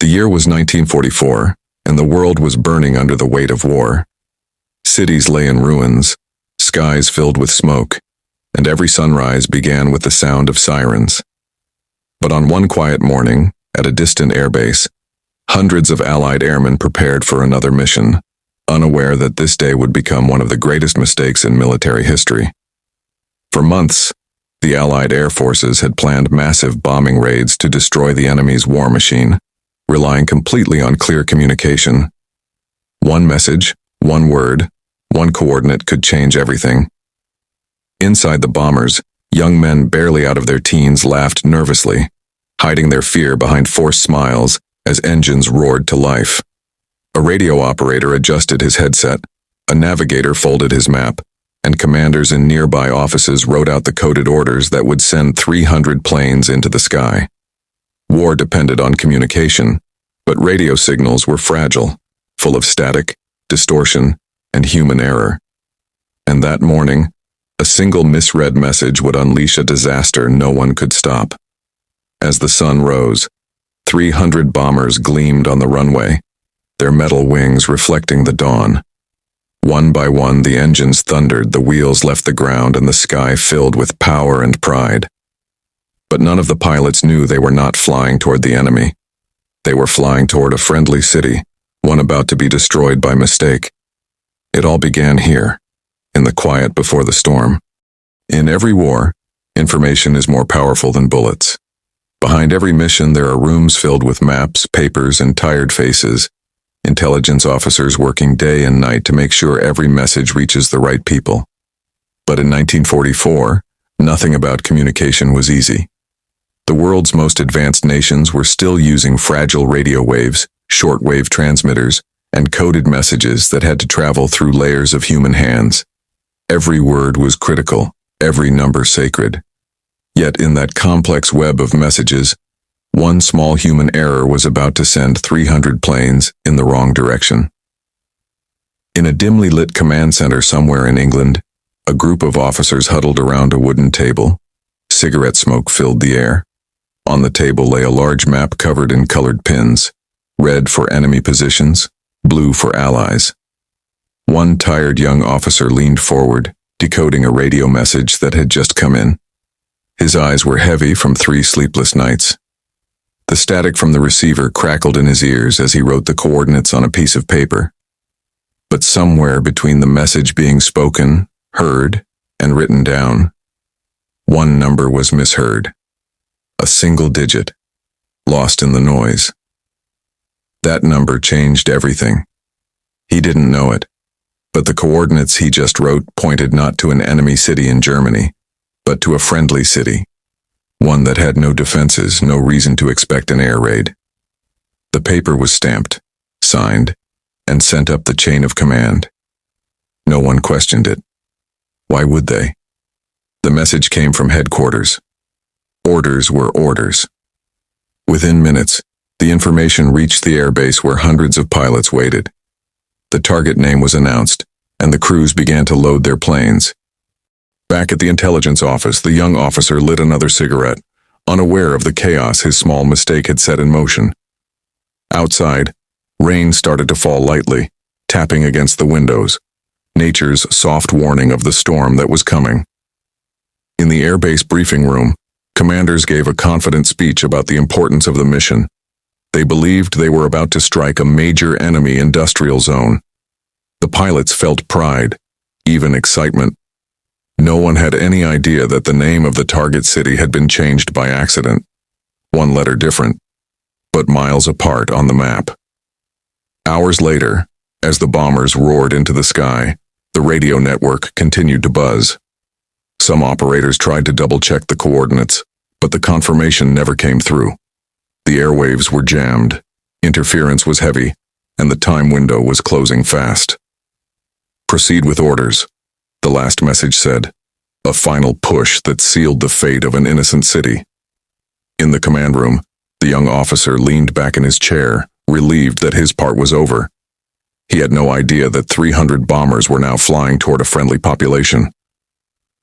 The year was 1944, and the world was burning under the weight of war. Cities lay in ruins, skies filled with smoke, and every sunrise began with the sound of sirens. But on one quiet morning, at a distant airbase, hundreds of Allied airmen prepared for another mission, unaware that this day would become one of the greatest mistakes in military history. For months, the Allied air forces had planned massive bombing raids to destroy the enemy's war machine, relying completely on clear communication. One message, one word, one coordinate could change everything. Inside the bombers, young men barely out of their teens laughed nervously, hiding their fear behind forced smiles as engines roared to life. A radio operator adjusted his headset, a navigator folded his map, and commanders in nearby offices wrote out the coded orders that would send 300 planes into the sky. War depended on communication, but radio signals were fragile, full of static, distortion, and human error. And that morning, a single misread message would unleash a disaster no one could stop. As the sun rose, 300 bombers gleamed on the runway, their metal wings reflecting the dawn. One by one, the engines thundered, the wheels left the ground, and the sky filled with power and pride. But none of the pilots knew they were not flying toward the enemy. They were flying toward a friendly city, one about to be destroyed by mistake. It all began here, in the quiet before the storm. In every war, information is more powerful than bullets. Behind every mission, there are rooms filled with maps, papers, and tired faces, intelligence officers working day and night to make sure every message reaches the right people. But in 1944, nothing about communication was easy. The world's most advanced nations were still using fragile radio waves, shortwave transmitters, and coded messages that had to travel through layers of human hands. Every word was critical, every number sacred. Yet in that complex web of messages, one small human error was about to send 300 planes in the wrong direction. In a dimly lit command center somewhere in England, a group of officers huddled around a wooden table. Cigarette smoke filled the air. On the table lay a large map covered in colored pins, red for enemy positions, blue for allies. One tired young officer leaned forward, decoding a radio message that had just come in. His eyes were heavy from 3 sleepless nights. The static from the receiver crackled in his ears as he wrote the coordinates on a piece of paper. But somewhere between the message being spoken, heard, and written down, one number was misheard. A single digit, lost in the noise. That number changed everything. He didn't know it, but the coordinates he just wrote pointed not to an enemy city in Germany, but to a friendly city. One that had no defenses, no reason to expect an air raid. The paper was stamped, signed, and sent up the chain of command. No one questioned it. Why would they? The message came from headquarters. Orders were orders. Within minutes, the information reached the airbase where hundreds of pilots waited. The target name was announced, and the crews began to load their planes. Back at the intelligence office, the young officer lit another cigarette, unaware of the chaos his small mistake had set in motion. Outside, rain started to fall lightly, tapping against the windows, nature's soft warning of the storm that was coming. In the airbase briefing room, commanders gave a confident speech about the importance of the mission. They believed they were about to strike a major enemy industrial zone. The pilots felt pride, even excitement. No one had any idea that the name of the target city had been changed by accident. One letter different, but miles apart on the map. Hours later, as the bombers roared into the sky, the radio network continued to buzz. Some operators tried to double-check the coordinates, but the confirmation never came through. The airwaves were jammed, interference was heavy, and the time window was closing fast. Proceed with orders. The last message said, a final push that sealed the fate of an innocent city. In the command room, the young officer leaned back in his chair, relieved that his part was over. He had no idea that 300 bombers were now flying toward a friendly population.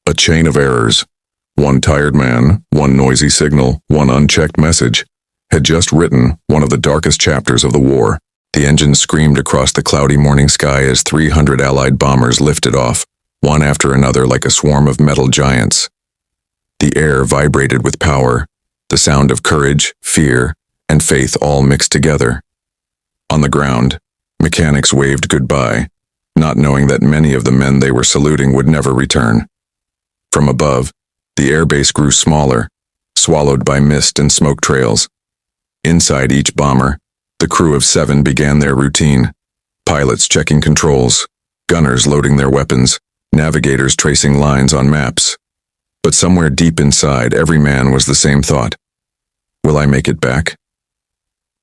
A chain of errors, one tired man, one noisy signal, one unchecked message, had just written one of the darkest chapters of the war. The engines screamed across the cloudy morning sky as 300 Allied bombers lifted off, one after another like a swarm of metal giants. The air vibrated with power, the sound of courage, fear, and faith all mixed together. On the ground, mechanics waved goodbye, not knowing that many of the men they were saluting would never return. From above, the airbase grew smaller, swallowed by mist and smoke trails. Inside each bomber, the crew of 7 began their routine, pilots checking controls, gunners loading their weapons, navigators tracing lines on maps. But somewhere deep inside, every man was the same thought. Will I make it back?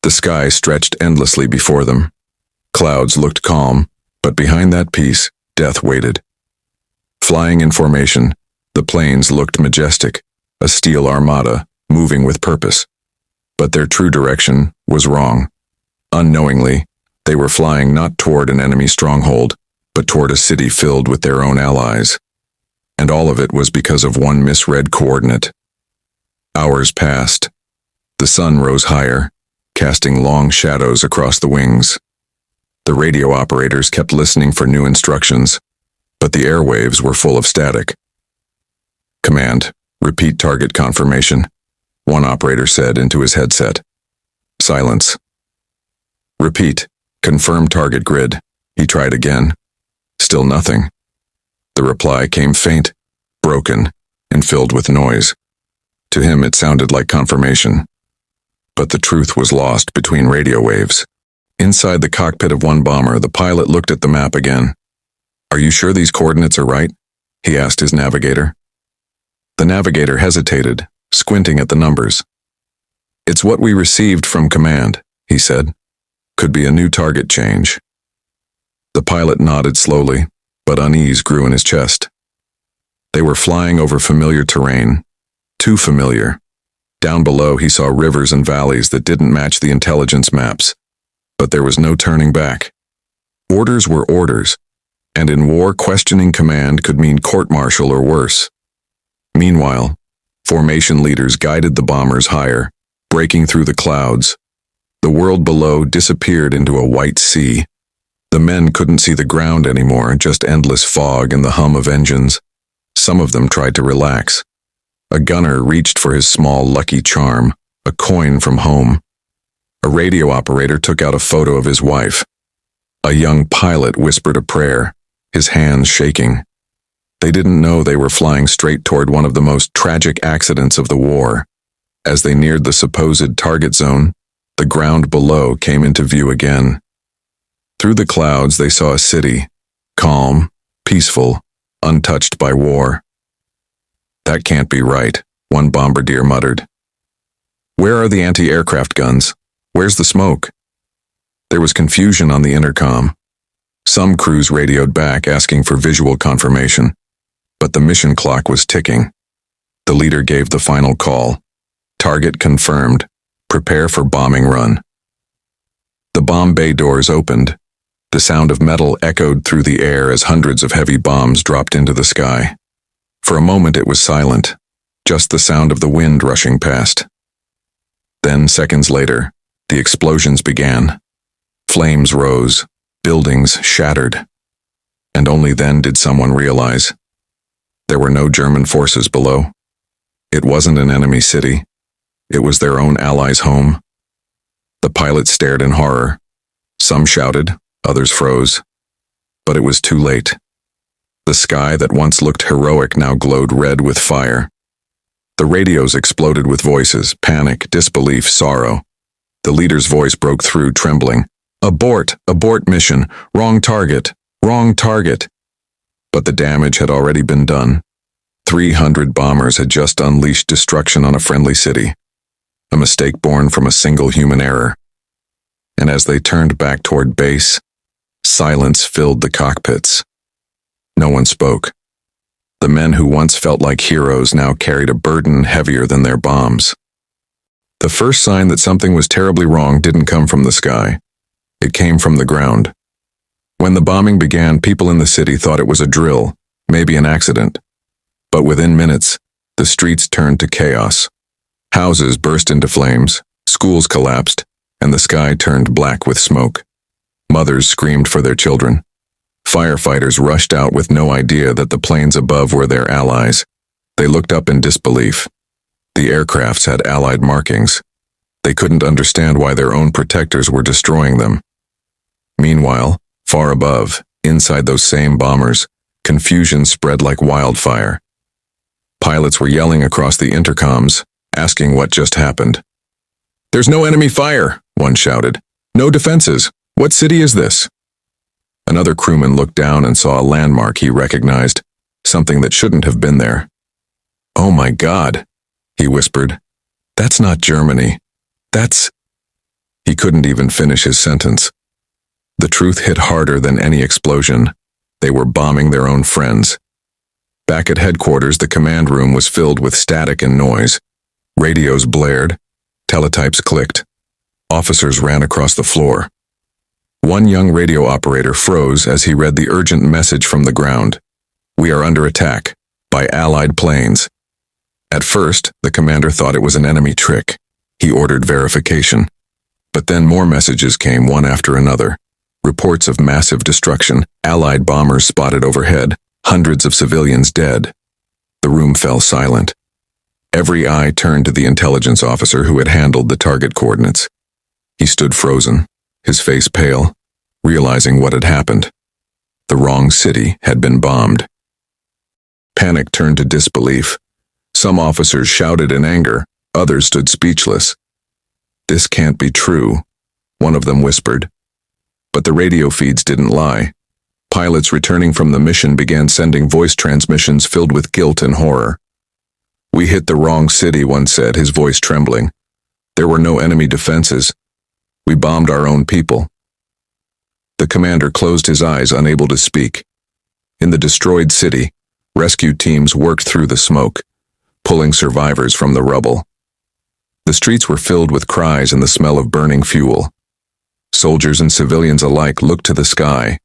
The sky stretched endlessly before them. Clouds looked calm, but behind that peace, death waited. Flying in formation, the planes looked majestic, a steel armada, moving with purpose. But their true direction was wrong. Unknowingly, they were flying not toward an enemy stronghold, but toward a city filled with their own allies. And all of it was because of one misread coordinate. Hours passed. The sun rose higher, casting long shadows across the wings. The radio operators kept listening for new instructions, but the airwaves were full of static. "Command, repeat target confirmation," one operator said into his headset. Silence. "Repeat, confirm target grid," he tried again. Still nothing. The reply came faint, broken, and filled with noise. To him it sounded like confirmation. But the truth was lost between radio waves. Inside the cockpit of one bomber, the pilot looked at the map again. "Are you sure these coordinates are right?" he asked his navigator. The navigator hesitated, squinting at the numbers. "It's what we received from command," he said. "Could be a new target change." The pilot nodded slowly, but unease grew in his chest. They were flying over familiar terrain, too familiar. Down below he saw rivers and valleys that didn't match the intelligence maps, but there was no turning back. Orders were orders, and in war questioning command could mean court-martial or worse. Meanwhile, formation leaders guided the bombers higher, breaking through the clouds. The world below disappeared into a white sea. The men couldn't see the ground anymore, just endless fog and the hum of engines. Some of them tried to relax. A gunner reached for his small lucky charm, a coin from home. A radio operator took out a photo of his wife. A young pilot whispered a prayer, his hands shaking. They didn't know they were flying straight toward one of the most tragic accidents of the war. As they neared the supposed target zone, the ground below came into view again. Through the clouds they saw a city, calm, peaceful, untouched by war. "That can't be right," one bombardier muttered. "Where are the anti-aircraft guns? Where's the smoke?" There was confusion on the intercom. Some crews radioed back asking for visual confirmation, but the mission clock was ticking. The leader gave the final call. "Target confirmed. Prepare for bombing run." The bomb bay doors opened. The sound of metal echoed through the air as hundreds of heavy bombs dropped into the sky. For a moment it was silent, just the sound of the wind rushing past. Then, seconds later, the explosions began. Flames rose, buildings shattered. And only then did someone realize there were no German forces below. It wasn't an enemy city. It was their own allies' home. The pilots stared in horror. Some shouted, others froze. But it was too late. The sky that once looked heroic now glowed red with fire. The radios exploded with voices, panic, disbelief, sorrow. The leader's voice broke through, trembling. "Abort! Abort mission! Wrong target! Wrong target!" But the damage had already been done. 300 bombers had just unleashed destruction on a friendly city. A mistake born from a single human error. And as they turned back toward base, silence filled the cockpits. No one spoke. The men who once felt like heroes now carried a burden heavier than their bombs. The first sign that something was terribly wrong didn't come from the sky. It came from the ground. When the bombing began, people in the city thought it was a drill, maybe an accident. But within minutes, the streets turned to chaos. Houses burst into flames, Schools collapsed, and the sky turned black with smoke. Mothers screamed for their children. Firefighters rushed out with no idea that the planes above were their allies. They looked up in disbelief. The aircrafts had Allied markings. They couldn't understand why their own protectors were destroying them. Meanwhile, far above, inside those same bombers, confusion spread like wildfire. Pilots were yelling across the intercoms, asking what just happened. "There's no enemy fire," one shouted. "No defenses. What city is this?" Another crewman looked down and saw a landmark he recognized, something that shouldn't have been there. "Oh my God," he whispered. "That's not Germany. That's—" He couldn't even finish his sentence. The truth hit harder than any explosion. They were bombing their own friends. Back at headquarters, the command room was filled with static and noise. Radios blared. Teletypes clicked. Officers ran across the floor. One young radio operator froze as he read the urgent message from the ground. "We are under attack by Allied planes." At first, the commander thought it was an enemy trick. He ordered verification. But then more messages came one after another. Reports of massive destruction, Allied bombers spotted overhead, hundreds of civilians dead. The room fell silent. Every eye turned to the intelligence officer who had handled the target coordinates. He stood frozen, his face pale, realizing what had happened. The wrong city had been bombed. Panic turned to disbelief. Some officers shouted in anger, others stood speechless. "This can't be true," one of them whispered. But the radio feeds didn't lie. Pilots returning from the mission began sending voice transmissions filled with guilt and horror. "We hit the wrong city," one said, his voice trembling. "There were no enemy defenses. We bombed our own people." The commander closed his eyes, unable to speak. In the destroyed city, rescue teams worked through the smoke, pulling survivors from the rubble. The streets were filled with cries and the smell of burning fuel. Soldiers and civilians alike looked to the sky,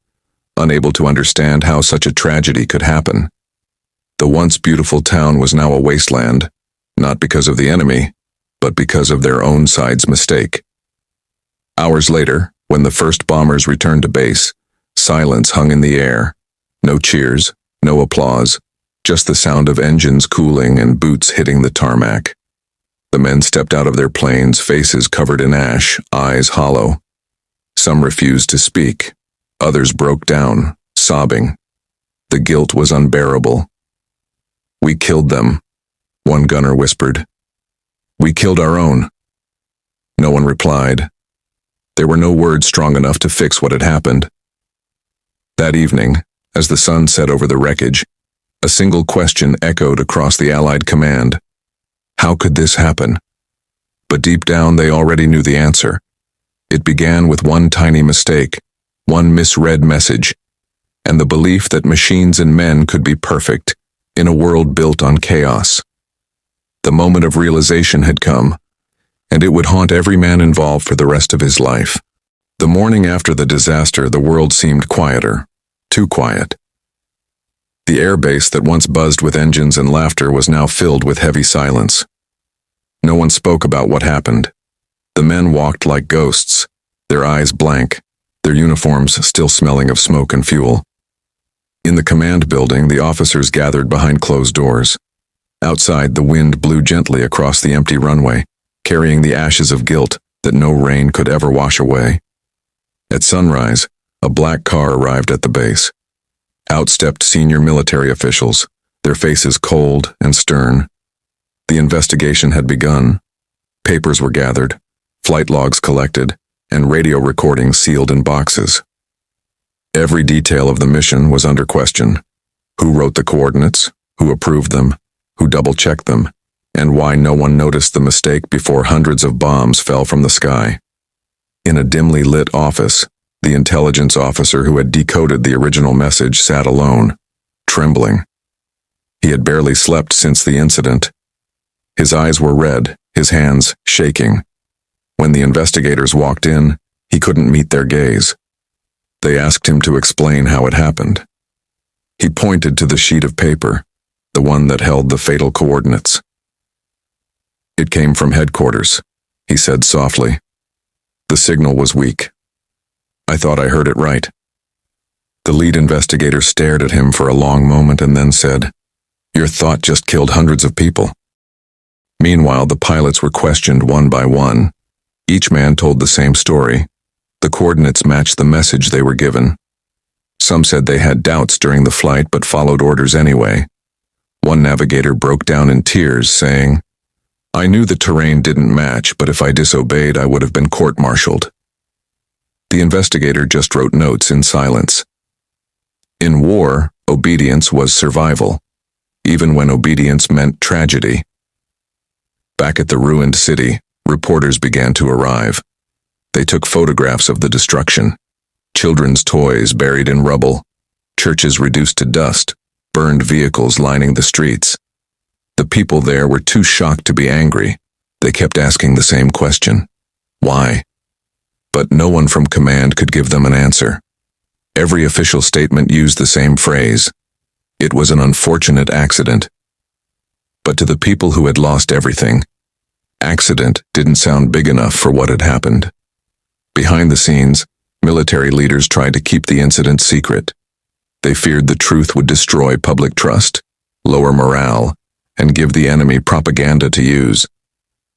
unable to understand how such a tragedy could happen. The once beautiful town was now a wasteland, not because of the enemy, but because of their own side's mistake. Hours later, when the first bombers returned to base, silence hung in the air. No cheers, no applause, just the sound of engines cooling and boots hitting the tarmac. The men stepped out of their planes, faces covered in ash, eyes hollow. Some refused to speak. Others broke down, sobbing. The guilt was unbearable. "We killed them," one gunner whispered. "We killed our own." No one replied. There were no words strong enough to fix what had happened. That evening, as the sun set over the wreckage, a single question echoed across the Allied command. How could this happen? But deep down they already knew the answer. It began with one tiny mistake, one misread message, and the belief that machines and men could be perfect in a world built on chaos. The moment of realization had come, and it would haunt every man involved for the rest of his life. The morning after the disaster, the world seemed quieter, too quiet. The airbase that once buzzed with engines and laughter was now filled with heavy silence. No one spoke about what happened. The men walked like ghosts, their eyes blank, their uniforms still smelling of smoke and fuel. In the command building, the officers gathered behind closed doors. Outside, the wind blew gently across the empty runway, carrying the ashes of guilt that no rain could ever wash away. At sunrise, a black car arrived at the base. Out stepped senior military officials, their faces cold and stern. The investigation had begun. Papers were gathered, flight logs collected, and radio recordings sealed in boxes. Every detail of the mission was under question. Who wrote the coordinates? Who approved them? Who double-checked them? And why no one noticed the mistake before hundreds of bombs fell from the sky. In a dimly lit office, the intelligence officer who had decoded the original message sat alone, trembling. He had barely slept since the incident. His eyes were red, his hands shaking. When the investigators walked in, he couldn't meet their gaze. They asked him to explain how it happened. He pointed to the sheet of paper, the one that held the fatal coordinates. It came from headquarters. he said softly. The signal was weak. I thought I heard it right. The lead investigator stared at him for a long moment and then said, Your thought just killed hundreds of people. Meanwhile, the pilots were questioned one by one. Each man told the same story. The coordinates matched the message they were given. Some said they had doubts during the flight but followed orders anyway. One navigator broke down in tears, saying, I knew the terrain didn't match, but if I disobeyed, I would have been court-martialed. The investigator just wrote notes in silence. In war, obedience was survival, even when obedience meant tragedy. Back at the ruined city, reporters began to arrive. They took photographs of the destruction. Children's toys buried in rubble, churches reduced to dust, burned vehicles lining the streets. The people there were too shocked to be angry. They kept asking the same question. Why? But no one from command could give them an answer. Every official statement used the same phrase. It was an unfortunate accident. But to the people who had lost everything, accident didn't sound big enough for what had happened. Behind the scenes, military leaders tried to keep the incident secret. They feared the truth would destroy public trust, lower morale, and give the enemy propaganda to use.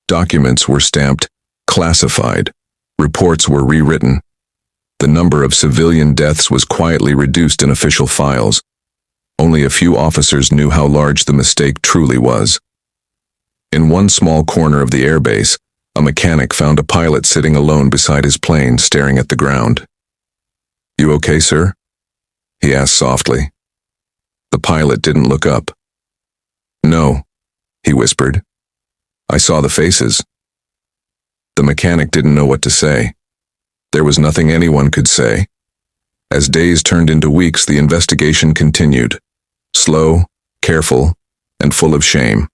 Documents were stamped classified. Reports were rewritten. The number of civilian deaths was quietly reduced in official files. Only a few officers knew how large the mistake truly was. In one small corner of the airbase, a mechanic found a pilot sitting alone beside his plane, staring at the ground. You okay, sir? He asked softly. The pilot didn't look up. No, he whispered. I saw the faces. The mechanic didn't know what to say. There was nothing anyone could say. As days turned into weeks, the investigation continued. Slow, careful, and full of shame.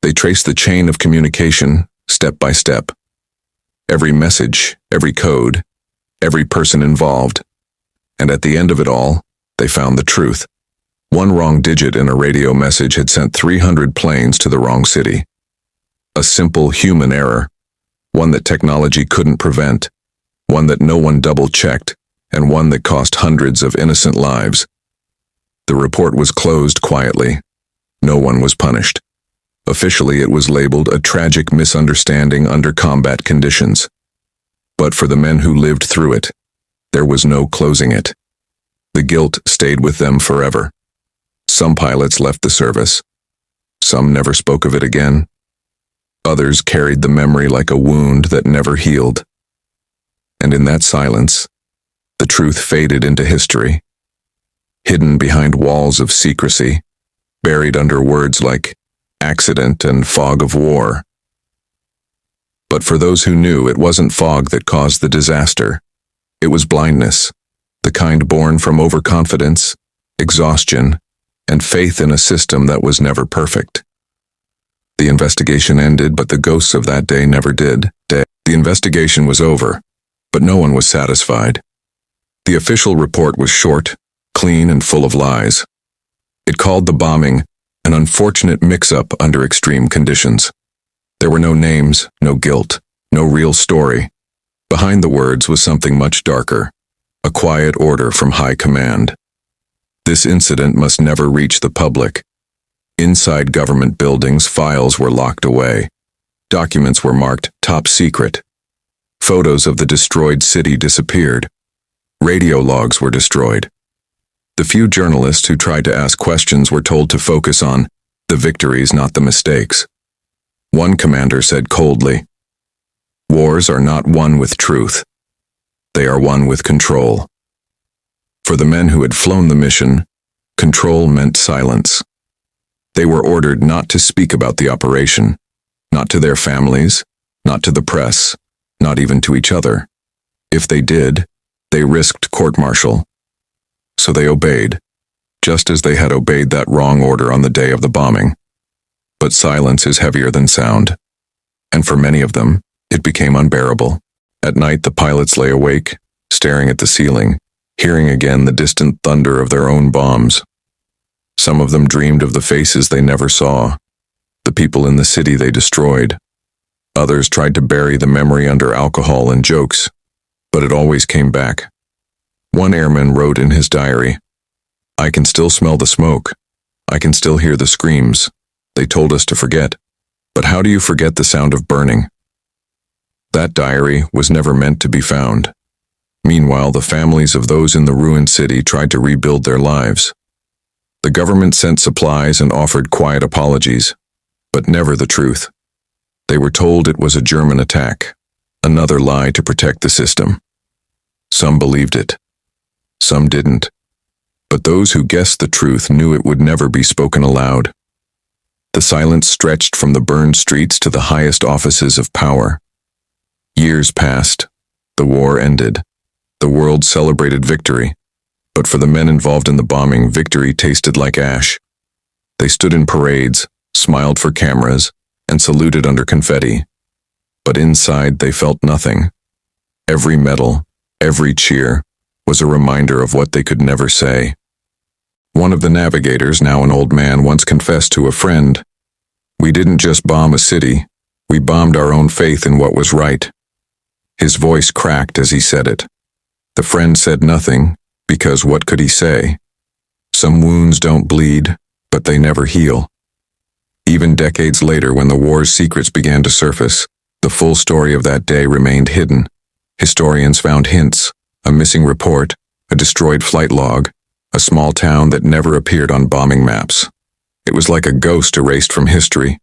They traced the chain of communication, step by step. Every message, every code, every person involved. And at the end of it all, they found the truth. One wrong digit in a radio message had sent 300 planes to the wrong city. A simple human error, one that technology couldn't prevent, one that no one double-checked, and one that cost hundreds of innocent lives. The report was closed quietly. No one was punished. Officially, it was labeled a tragic misunderstanding under combat conditions. But for the men who lived through it, there was no closing it. The guilt stayed with them forever. Some pilots left the service. Some never spoke of it again. Others carried the memory like a wound that never healed. And in that silence, the truth faded into history. Hidden behind walls of secrecy, buried under words like accident and fog of war. But for those who knew, it wasn't fog that caused the disaster. It was blindness, the kind born from overconfidence, exhaustion, and faith in a system that was never perfect. The investigation ended, but the ghosts of that day never did. The investigation was over, but no one was satisfied. The official report was short, clean, and full of lies. It called the bombing an unfortunate mix-up under extreme conditions. There were no names, no guilt, no real story. Behind the words was something much darker, a quiet order from high command. This incident must never reach the public. Inside government buildings, files were locked away. Documents were marked top secret. Photos of the destroyed city disappeared. Radio logs were destroyed. The few journalists who tried to ask questions were told to focus on the victories, not the mistakes. One commander said coldly, "Wars are not won with truth. They are won with control." For the men who had flown the mission, control meant silence. They were ordered not to speak about the operation, not to their families, not to the press, not even to each other. If they did, they risked court-martial. So they obeyed, just as they had obeyed that wrong order on the day of the bombing. But silence is heavier than sound, and for many of them, it became unbearable. At night, the pilots lay awake, staring at the ceiling, hearing again the distant thunder of their own bombs. Some of them dreamed of the faces they never saw, the people in the city they destroyed. Others tried to bury the memory under alcohol and jokes, but it always came back. One airman wrote in his diary, "I can still smell the smoke. I can still hear the screams. They told us to forget. But how do you forget the sound of burning?" That diary was never meant to be found. Meanwhile, the families of those in the ruined city tried to rebuild their lives. The government sent supplies and offered quiet apologies, but never the truth. They were told it was a German attack, another lie to protect the system. Some believed it. Some didn't. But those who guessed the truth knew it would never be spoken aloud. The silence stretched from the burned streets to the highest offices of power. Years passed. The war ended. The world celebrated victory. But for the men involved in the bombing, victory tasted like ash. They stood in parades, smiled for cameras, and saluted under confetti. But inside they felt nothing. Every medal, every cheer, was a reminder of what they could never say. One of the navigators, now an old man, once confessed to a friend, "We didn't just bomb a city, we bombed our own faith in what was right." His voice cracked as he said it. The friend said nothing, because what could he say? Some wounds don't bleed, but they never heal. Even decades later, when the war's secrets began to surface, the full story of that day remained hidden. Historians found hints, a missing report, a destroyed flight log, a small town that never appeared on bombing maps. It was like a ghost erased from history.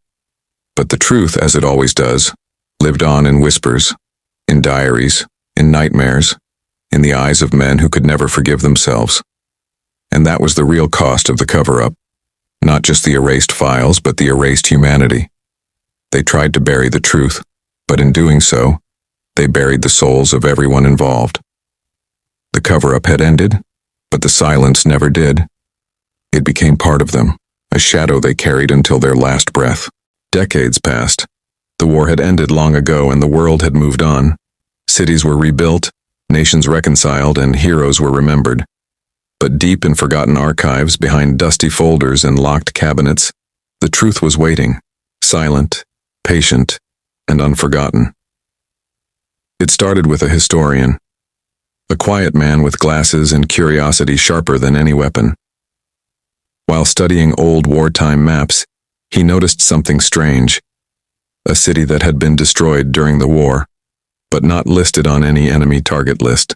But the truth, as it always does, lived on in whispers, in diaries, in nightmares, in the eyes of men who could never forgive themselves. And that was the real cost of the cover-up. Not just the erased files, but the erased humanity. They tried to bury the truth, but in doing so, they buried the souls of everyone involved. The cover-up had ended, but the silence never did. It became part of them, a shadow they carried until their last breath. Decades passed. The war had ended long ago and the world had moved on. Cities were rebuilt, nations reconciled, and heroes were remembered. But deep in forgotten archives, behind dusty folders and locked cabinets, the truth was waiting, silent, patient, and unforgotten. It started with a historian, a quiet man with glasses and curiosity sharper than any weapon. While studying old wartime maps, he noticed something strange. A city that had been destroyed during the war, but not listed on any enemy target list.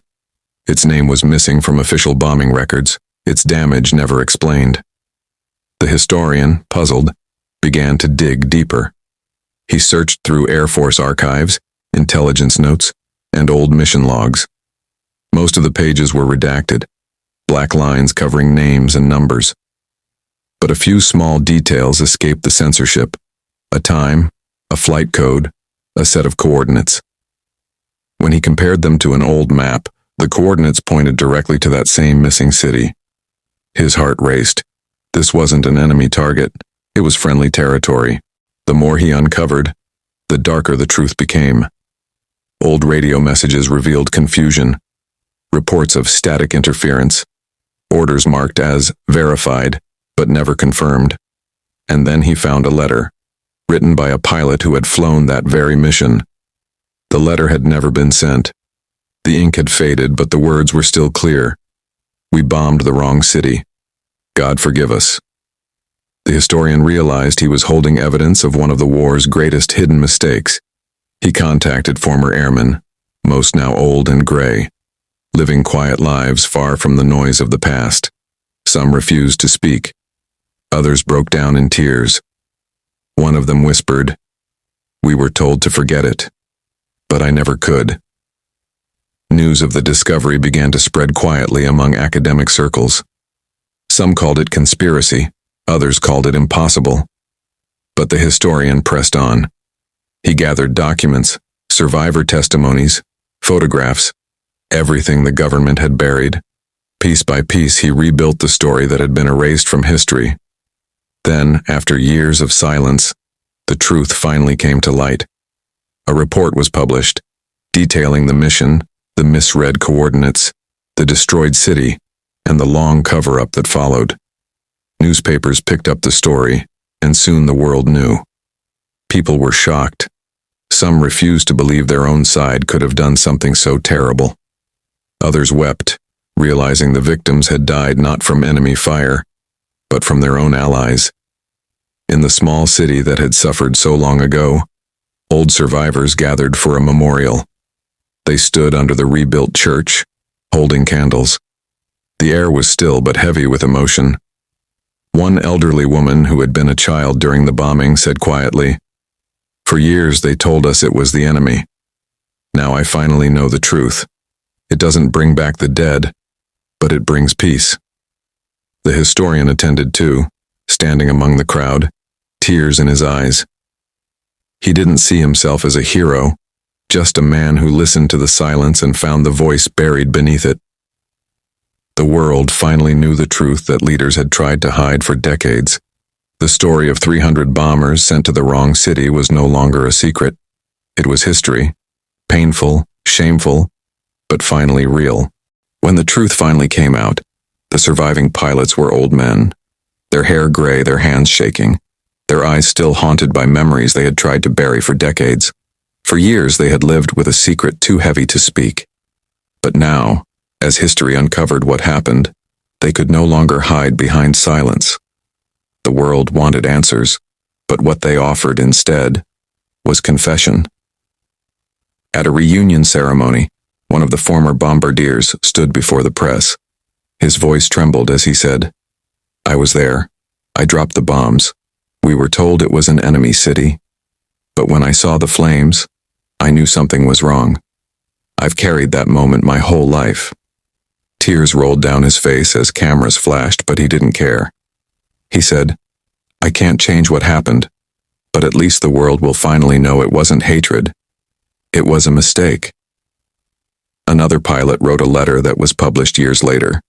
Its name was missing from official bombing records, its damage never explained. The historian, puzzled, began to dig deeper. He searched through Air Force archives, intelligence notes, and old mission logs. Most of the pages were redacted, black lines covering names and numbers. But a few small details escaped the censorship: a time, a flight code, a set of coordinates. When he compared them to an old map, the coordinates pointed directly to that same missing city. His heart raced. This wasn't an enemy target, it was friendly territory. The more he uncovered, the darker the truth became. Old radio messages revealed confusion, reports of static interference, orders marked as verified, but never confirmed. And then he found a letter, written by a pilot who had flown that very mission. The letter had never been sent. The ink had faded, but the words were still clear. "We bombed the wrong city. God forgive us." The historian realized he was holding evidence of one of the war's greatest hidden mistakes. He contacted former airmen, most now old and gray, living quiet lives far from the noise of the past. Some refused to speak. Others broke down in tears. One of them whispered, "We were told to forget it, but I never could." News of the discovery began to spread quietly among academic circles. Some called it conspiracy, others called it impossible. But the historian pressed on. He gathered documents, survivor testimonies, photographs, everything the government had buried. Piece by piece, he rebuilt the story that had been erased from history. Then, after years of silence, the truth finally came to light. A report was published, detailing the mission, the misread coordinates, the destroyed city, and the long cover-up that followed. Newspapers picked up the story, and soon the world knew. People were shocked. Some refused to believe their own side could have done something so terrible. Others wept, realizing the victims had died not from enemy fire, but from their own allies. In the small city that had suffered so long ago, old survivors gathered for a memorial. They stood under the rebuilt church, holding candles. The air was still but heavy with emotion. One elderly woman who had been a child during the bombing said quietly, "For years they told us it was the enemy. Now I finally know the truth. It doesn't bring back the dead, but it brings peace." The historian attended too, standing among the crowd, tears in his eyes. He didn't see himself as a hero, just a man who listened to the silence and found the voice buried beneath it. The world finally knew the truth that leaders had tried to hide for decades. The story of 300 bombers sent to the wrong city was no longer a secret. It was history, painful, shameful, but finally real. When the truth finally came out, the surviving pilots were old men, their hair gray, their hands shaking, their eyes still haunted by memories they had tried to bury for decades. For years they had lived with a secret too heavy to speak. But now, as history uncovered what happened, they could no longer hide behind silence. The world wanted answers, but what they offered instead was confession. At a reunion ceremony, one of the former bombardiers stood before the press. His voice trembled as he said, "I was there. I dropped the bombs. We were told it was an enemy city. But when I saw the flames, I knew something was wrong. I've carried that moment my whole life." Tears rolled down his face as cameras flashed, but he didn't care. He said, "I can't change what happened, but at least the world will finally know it wasn't hatred. It was a mistake." Another pilot wrote a letter that was published years later.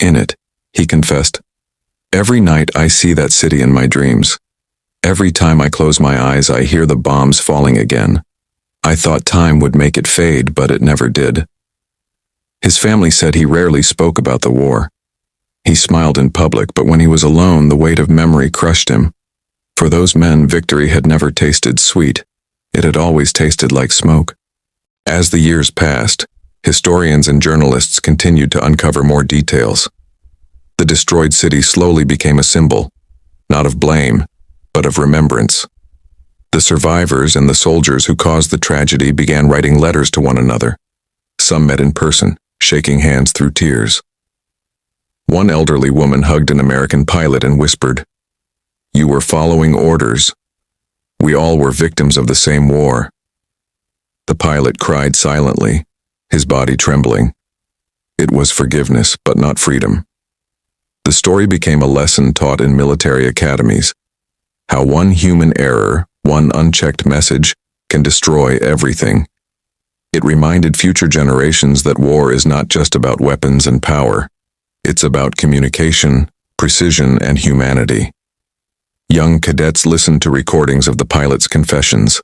In it, he confessed, "Every night I see that city in my dreams. Every time I close my eyes, I hear the bombs falling again. I thought time would make it fade, but it never did." His family said he rarely spoke about the war. He smiled in public, but when he was alone, the weight of memory crushed him. For those men, victory had never tasted sweet. It had always tasted like smoke. As the years passed, historians and journalists continued to uncover more details. The destroyed city slowly became a symbol, not of blame, but of remembrance. The survivors and the soldiers who caused the tragedy began writing letters to one another. Some met in person, shaking hands through tears. One elderly woman hugged an American pilot and whispered, "You were following orders. We all were victims of the same war." The pilot cried silently, his body trembling. It was forgiveness, but not freedom. The story became a lesson taught in military academies, how one human error, one unchecked message, can destroy everything. It reminded future generations that war is not just about weapons and power. It's about communication, precision, and humanity. Young cadets listened to recordings of the pilots' confessions,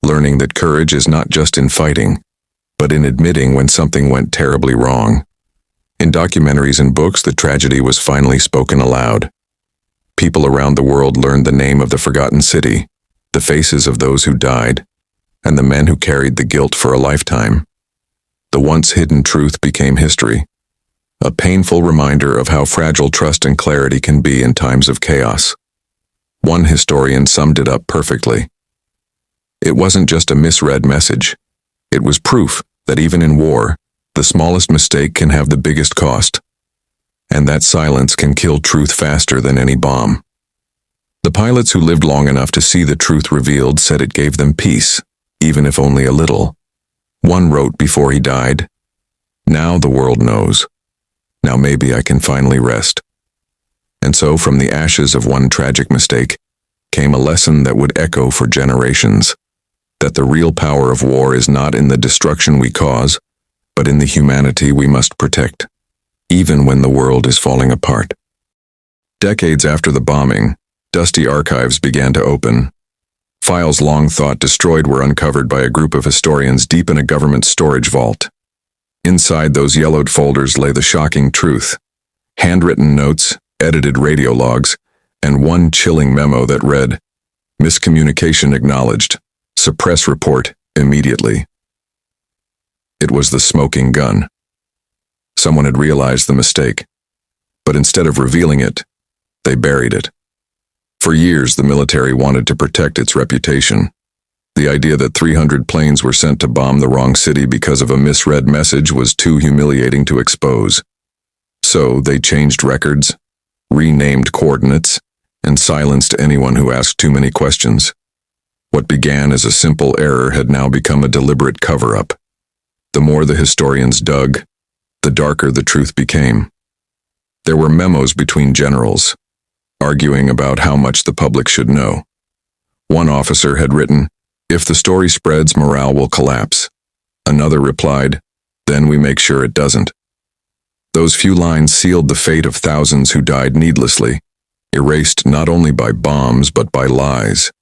learning that courage is not just in fighting, but in admitting when something went terribly wrong. In documentaries and books, the tragedy was finally spoken aloud. People around the world learned the name of the forgotten city, the faces of those who died, and the men who carried the guilt for a lifetime. The once hidden truth became history, a painful reminder of how fragile trust and clarity can be in times of chaos. One historian summed it up perfectly. It wasn't just a misread message. It was proof that even in war, the smallest mistake can have the biggest cost, and that silence can kill truth faster than any bomb. The pilots who lived long enough to see the truth revealed said it gave them peace, even if only a little. One wrote before he died, "Now the world knows. Now maybe I can finally rest." And so from the ashes of one tragic mistake came a lesson that would echo for generations, that the real power of war is not in the destruction we cause, but in the humanity we must protect, even when the world is falling apart. Decades after the bombing, dusty archives began to open. Files long thought destroyed were uncovered by a group of historians deep in a government storage vault. Inside those yellowed folders lay the shocking truth: handwritten notes, edited radio logs, and one chilling memo that read, "Miscommunication acknowledged. Suppress report immediately. It was the smoking gun. Someone had realized the mistake, but instead of revealing it, they buried it. For years, the military wanted to protect its reputation. The idea that 300 planes were sent to bomb the wrong city because of a misread message was too humiliating to expose. So they changed records, renamed coordinates, and silenced anyone who asked too many questions. What began as a simple error had now become a deliberate cover-up. The more the historians dug, the darker the truth became. There were memos between generals, arguing about how much the public should know. One officer had written, "If the story spreads, morale will collapse." Another replied, "Then we make sure it doesn't." Those few lines sealed the fate of thousands who died needlessly, erased not only by bombs but by lies.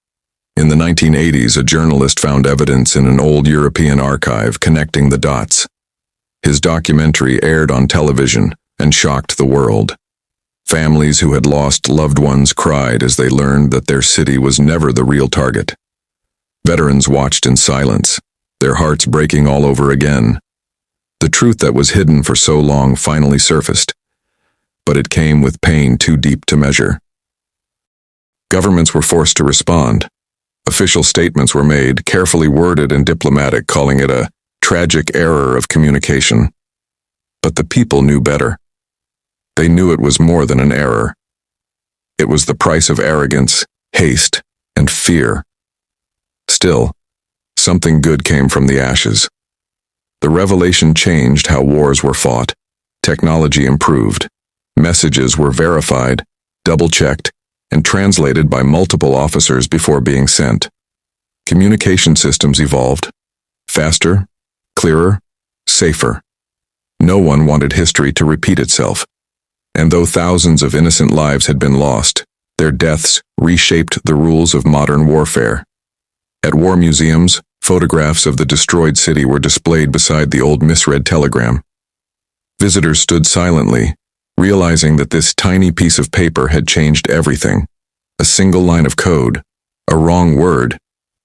In the 1980s, a journalist found evidence in an old European archive connecting the dots. His documentary aired on television and shocked the world. Families who had lost loved ones cried as they learned that their city was never the real target. Veterans watched in silence, their hearts breaking all over again. The truth that was hidden for so long finally surfaced, but it came with pain too deep to measure. Governments were forced to respond. Official statements were made, carefully worded and diplomatic, calling it a tragic error of communication. But the people knew better. They knew it was more than an error. It was the price of arrogance, haste, and fear. Still, something good came from the ashes. The revelation changed how wars were fought. Technology improved. Messages were verified, double-checked, and translated by multiple officers before being sent. Communication systems evolved. Faster, clearer, safer. No one wanted history to repeat itself. And though thousands of innocent lives had been lost, their deaths reshaped the rules of modern warfare. At war museums, photographs of the destroyed city were displayed beside the old misread telegram. Visitors stood silently, realizing that this tiny piece of paper had changed everything. A single line of code, a wrong word,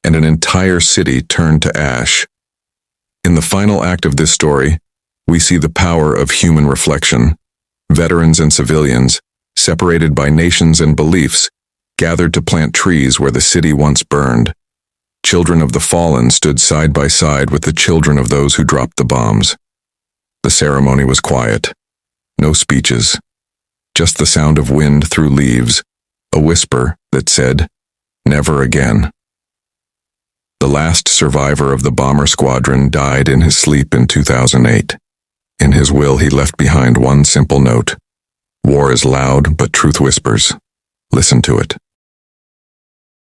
and an entire city turned to ash. In the final act of this story, we see the power of human reflection. Veterans and civilians, separated by nations and beliefs, gathered to plant trees where the city once burned. Children of the fallen stood side by side with the children of those who dropped the bombs. The ceremony was quiet. No speeches. Just the sound of wind through leaves, a whisper that said, "Never again." The last survivor of the bomber squadron died in his sleep in 2008. In his will, he left behind one simple note: "War is loud, but truth whispers. Listen to it."